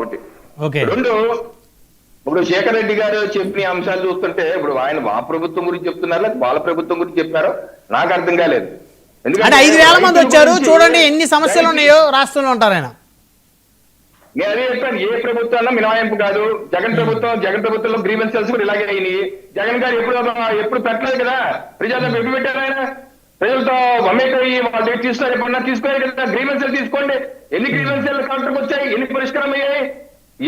ఒకటి రెండు, ఇప్పుడు శేఖర్ రెడ్డి గారు చెప్పిన అంశాలు చూస్తుంటే ఇప్పుడు ఆయన మా ప్రభుత్వం గురించి చెప్తున్నారు, వాళ్ళ ప్రభుత్వం గురించి చెప్పారో నాకు అర్థం కాలేదు. ఎందుకంటే 5,000 మంది వచ్చారు, చూడండి ఎన్ని సమస్యలు ఉన్నాయో రాష్ట్రంలో ఉంటారు ఆయన. నేను అదే చెప్పాను, ఏ ప్రభుత్వాల్లో మినహాయింపు కాదు. జగన్ ప్రభుత్వంలో గ్రీవెన్సెస్ కూడా ఇలాగే అయినాయి. జగన్ గారు ఎప్పుడు పెట్టలేదు కదా, ప్రజల్లో ఎప్పుడు పెట్టారు ఆయన? ప్రజలతో మమేకయ్యి వాళ్ళ దగ్గర తీసుకున్నారు, ఎప్పుడన్నా తీసుకోలేదు కదా. గ్రీవెన్సెల్ తీసుకోండి, ఎన్ని గ్రీవెన్సెల్ కలెక్టర్కి వచ్చాయి, ఎన్ని పరిష్కారం అయ్యాయి?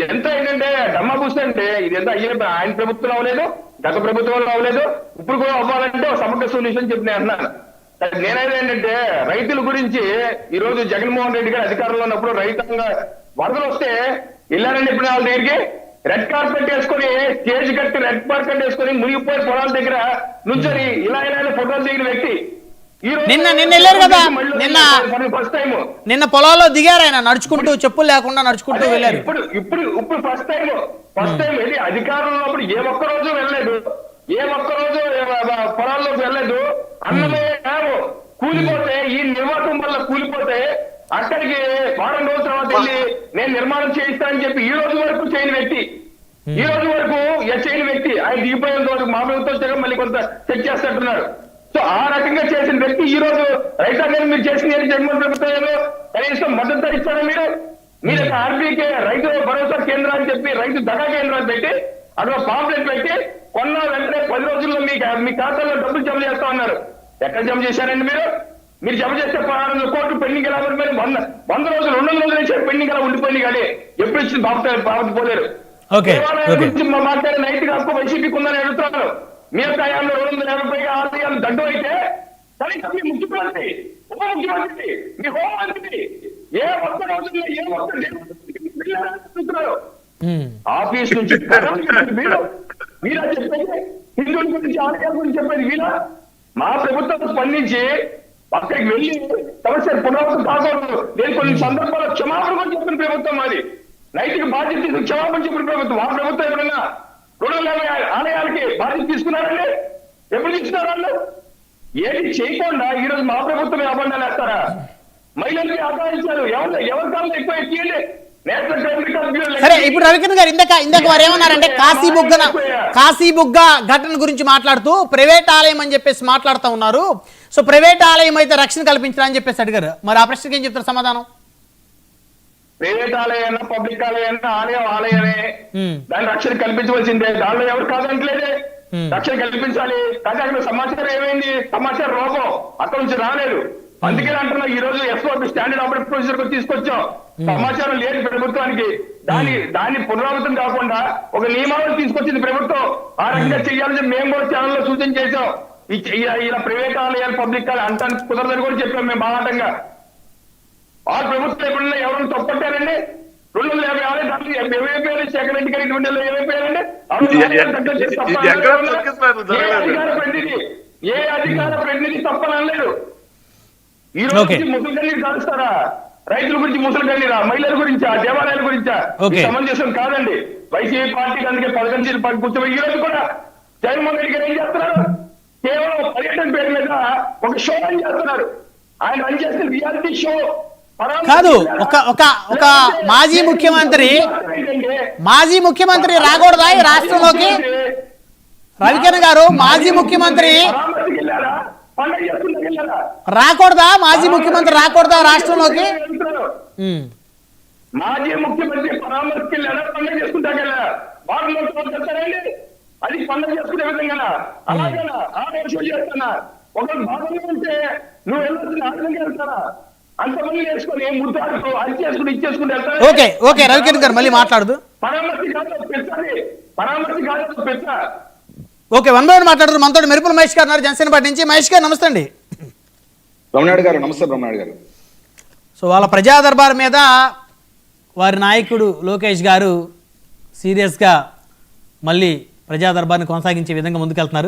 ఎంత ఏంటంటే డమ్మా కూర్చుంటే ఇది ఎంత అయ్యే ఆయన ప్రభుత్వంలో అవ్వలేదు, గత ప్రభుత్వంలో అవ్వలేదు, ఇప్పుడు కూడా అవ్వాలంటే సమగ్ర సొల్యూషన్ చెప్పి నేను అన్నాను. నేనైతే ఏంటంటే రైతుల గురించి ఈ రోజు జగన్మోహన్ రెడ్డి గారు అధికారంలో ఉన్నప్పుడు రైతాంగ వరదలు వస్తే వెళ్ళారండి ఇప్పుడు వాళ్ళ దగ్గరికి, రెడ్ కార్పెట్ వేసుకొని స్టేజ్ కట్టి రెడ్ కార్పెట్ వేసుకొని మునిగిపోయి పొలాల దగ్గర నుంచొని ఇలా ఫోటోలు దిగిన వ్యక్తి నిన్న వెళ్ళారు కదా, నిన్న పొలాల్లో దిగారు ఆయన నడుచుకుంటూ, చెప్పులు లేకుండా నడుచుకుంటూ వెళ్ళారు. ఇప్పుడు ఫస్ట్ టైం ఇది అధికారంలో ఉన్నప్పుడు ఏ ఒక్క రోజు వెళ్ళలేదు, ఏ ఒక్క రోజు పొలాల్లోకి వెళ్ళలేదు. అన్నమే కూలిపోతే ఈ నిర్వాహకం వల్ల కూలిపోతే అక్కడికి వారం రోజుల తర్వాత వెళ్ళి నేను నిర్మాణం చేయిస్తానని చెప్పి ఈ రోజు వరకు చేయని వ్యక్తి, ఈ రోజు వరకు చేయని వ్యక్తి ఆయన దిగిపోయేంత వరకు మా ప్రభుత్వం మళ్ళీ కొంత చెక్ చేస్తున్నారు. సో ఆ రకంగా చేసిన వ్యక్తి ఈ రోజు రైతాంగాన్ని మీరు చేసిన జగన్మోహన్ ప్రభుత్వంలో కనీసం మద్దతు ఇస్తారా? మీరు ఆర్బీకే రైతు భరోసా కేంద్రం అని చెప్పి రైతు దగా కేంద్రాలు పెట్టి అక్కడ పాంప్లెట్ పెట్టి కొన్న వెంటనే 10 రోజుల్లో మీ ఖాతాలో డబ్బులు జమ చేస్తా ఉన్నారు. ఎక్కడ జమ చేశారండి మీరు జమ చేస్తే 1600 కోట్లు పెండింగ్ ఎలా ఉండిపోయి 100 రోజులు 200 రోజులు ఇచ్చారు, పెండింగ్ ఎలా ఉండిపోయింది కానీ ఎప్పుడు ఇచ్చింది బాబు పోలేరు. గురించి మాట్లాడే నైతిక హక్కు వైసీపీకి ఉందని అడుగుతున్నారు. మీ యొక్క 250 ఆదాయాలు దండు అయితే కనీసం మీ ముఖ్యమంత్రి, ఉప ముఖ్యమంత్రి, మీ హోంమంత్రి ఏ ఒక్క రోజుల్లో ఏ ఒక్క ఆఫీస్ నుంచి మీరా చెప్పేది, హిందువుల గురించి ఆలయాల గురించి చెప్పేది వీళ్ళ. మా ప్రభుత్వం స్పందించి అక్కడికి వెళ్ళి సమస్య పునరావృతం కాకూడదు, నేను కొన్ని సందర్భాల్లో క్షమాపణ కూడా చెప్పిన ప్రభుత్వం మాది, నైతిక బాధ్యత క్షమాపణ చెప్పిన ప్రభుత్వం. మా ప్రభుత్వం ఎప్పుడన్నా 250 ఆలయాలకి బాధ్యత తీసుకున్నారండి? ఎప్పుడు తీసుకున్నారు వాళ్ళు? ఏది చేయకుండా ఈ రోజు మా ప్రభుత్వం అబంధాలు వేస్తారా? మహిళలకి ఆదాయించారు, ఎవరి కాలంలో ఎక్కువ ఎక్కియండి. సరే, ఇప్పుడు రవికిరణ్ గారు ఇందాక వారు ఏమన్నారంటే కాశీబుగ్గ ఘటన గురించి మాట్లాడుతూ ప్రైవేట్ ఆలయం అని చెప్పేసి మాట్లాడుతూ ఉన్నారు. సో ప్రైవేట్ ఆలయం అయితే రక్షణ కల్పించరా అని చెప్పేసి అడిగారు. మరి ఆ ప్రశ్నకి ఏం చెప్తారు సమాధానం? ప్రైవేట్ ఆలయమైనా పబ్లిక్ ఆలయమైనా ఆలయమే, దాని రక్షణ కల్పించవలసిందే, దానిలో ఎవరు కాదంటలేదే. రక్షణ కల్పించాలి. కానీ అక్కడ సమాచారం ఏమైంది? సమాచారం లోపం అక్కడ నుంచి రాలేదు. అందుకే అంటున్నా ఈ రోజు ఎస్ఓపి స్టాండర్డ్ ఆపరేటింగ్ ప్రొసీజర్ తీసుకొచ్చాం. సమాచారం లేదు ప్రభుత్వానికి, దాన్ని పునరావృతం కాకుండా ఒక నియమావళి తీసుకొచ్చింది ప్రభుత్వం. ఆ రకంగా చేయాలని మేము కూడా ఛానల్లో సూచన చేశాం. ఇలా ప్రైవేట్ ఆలయాలు పబ్లిక్ ఆలయాలు అంటానికి కుదరదని కూడా చెప్పాం మేము బాహాటంగా. ఆ ప్రభుత్వం ఎప్పుడన్నా ఎవరైనా తప్పట్టారండి? 250 ఆలయాలు దాంట్లో ఏమైపోయారు? శేఖర్ రెడ్డి గారి 2 నెలలు ఏమైపోయారండి? ఏ అధికార ప్రతినిధి తప్పనలేదు. ఈ రోజు ముసలి కన్నీరు కాలుస్తారా? రైతుల గురించి ముసలి కన్నీరా? మహిళల గురించా? దేవాలయాల గురించా? సమంజసం కాదండి. వైసీపీ పార్టీకి అందుకే 11 సీట్లు కూర్చోబోయి ఈ రోజు కూడా జగన్మోహన్ రెడ్డి గారు ఏం చేస్తున్నారు? కేవలం పర్యటన పేరు మీద ఒక షో అని చేస్తున్నారు. ఆయన రన్ చేసిన రియాలిటీ షో కాదు. ఒక మాజీ ముఖ్యమంత్రి రాకూడదా ఈ రాష్ట్రంలోకి? రవికిరణ్ గారు, మాజీ ముఖ్యమంత్రి రాకూడదా? మాజీ ముఖ్యమంత్రి రాకూడదా రాష్ట్రంలోకి? మాజీ ముఖ్యమంత్రి పరామర్శకి వెళ్ళారా? పండుగ చేసుకుంటారా? వారంలో చెప్తారండి, అది పండుగ చేసుకునే విధంగా అలాగేనా? ఆ రోజు చేస్తానా? ఒక భాగంగా ఉంటే నువ్వు వెళ్ళాల్సిన ఆటంగా వెళ్తారా? అంతమంది వేసుకొని ముద్దాడుతూ అది చేసుకుని ఇచ్చేసుకుంటే వెళ్తారా? ఓకే రవికిరణ్ గారు మళ్ళీ మాట్లాడదు. పరామర్శి కాదు పెంచాలి, పరామర్శి కాదు పెంచా. ఓకే, 1 by 1 మాట్లాడుతూ మనతో మెరుపుల మహేష్ గారు ఉన్నారు జనసేన పార్టీ నుంచి. మహేష్ గారు నమస్తే అండి. బ్రహ్మనాయుడు గారు నమస్తే. బ్రహ్మనాయుడు గారు, సో వాళ్ళ ప్రజా దర్బార్ మీద వారి నాయకుడు లోకేష్ గారు సీరియస్గా మళ్ళీ ప్రజా దర్బార్ని కొనసాగించే విధంగా ముందుకెళ్తున్నారు.